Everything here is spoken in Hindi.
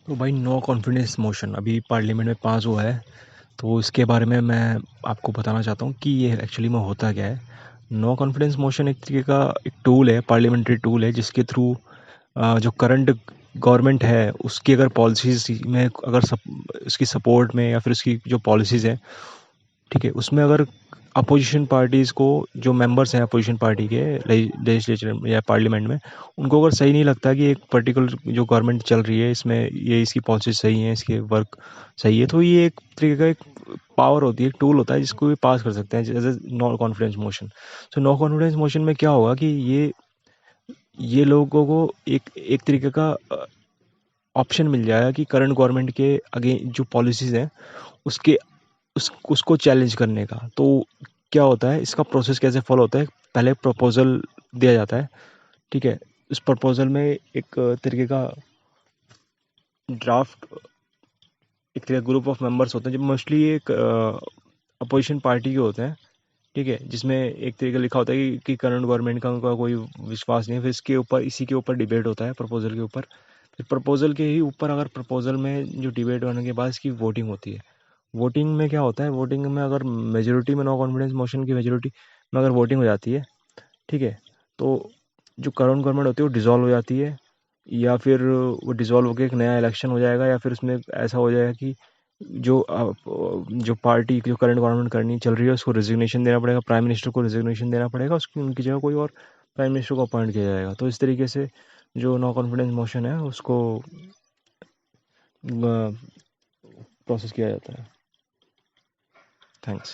तो भाई नो कॉन्फिडेंस मोशन अभी पार्लियामेंट में पास हुआ है। तो इसके बारे में मैं आपको बताना चाहता हूँ कि ये एक्चुअली में होता क्या है। नो कॉन्फिडेंस मोशन एक तरीके का एक टूल है, पार्लियामेंट्री टूल है, जिसके थ्रू जो करंट गवर्नमेंट है उसकी अगर पॉलिसीज में अगर उसकी सपोर्ट में या फिर उसकी जो पॉलिसीज़ हैं, ठीक है, उसमें अगर अपोजिशन पार्टीज़ को, जो मेंबर्स हैं अपोजिशन पार्टी के लेजिस्लेचर या पार्लियामेंट में, उनको अगर सही नहीं लगता कि एक पर्टिकुलर जो गवर्नमेंट चल रही है इसमें ये इसकी पॉलिसी सही है, इसके वर्क सही है, तो ये एक तरीके का एक पावर होती है, एक टूल होता है जिसको भी पास कर सकते हैं जैसे no confidence motion. So no confidence motion में क्या होगा कि ये लोगों को एक एक तरीके का ऑप्शन मिल जाएगा कि करंट गवर्नमेंट के अगे जो पॉलिसीज़ हैं उसके उसको चैलेंज करने का। तो क्या होता है, इसका प्रोसेस कैसे फॉलो होता है। पहले प्रपोजल दिया जाता है, ठीक है। उस प्रपोजल में एक तरीके का ड्राफ्ट, एक तरीके ग्रुप ऑफ मेंबर्स होते हैं जो मोस्टली एक अपोजिशन पार्टी के होते हैं, ठीक है, जिसमें एक तरीके लिखा होता है कि करंट गवर्नमेंट का उनका कोई विश्वास नहीं है। फिर इसके ऊपर इसी के ऊपर डिबेट होता है प्रपोजल के ऊपर। फिर प्रपोजल के ही ऊपर अगर प्रपोजल में जो डिबेट होने के बाद इसकी वोटिंग होती है। वोटिंग में क्या होता है, वोटिंग में अगर मेजोरिटी में नो कॉन्फिडेंस मोशन की मेजोरिटी में अगर वोटिंग हो जाती है, ठीक है, तो जो करंट गवर्नमेंट होती है वो डिसॉल्व हो जाती है, या फिर वो डिसॉल्व होकर एक नया इलेक्शन हो जाएगा, या फिर उसमें ऐसा हो जाएगा कि जो पार्टी जो करंट गवर्नमेंट करनी चल रही है उसको रिजिग्नेशन देना पड़ेगा, प्राइम मिनिस्टर को रिजिग्नेशन देना पड़ेगा, उसकी उनकी जगह कोई और प्राइम मिनिस्टर को अपॉइंट किया जाएगा। तो इस तरीके से जो नो कॉन्फिडेंस मोशन है उसको प्रोसेस किया जाता है। थैंक्स।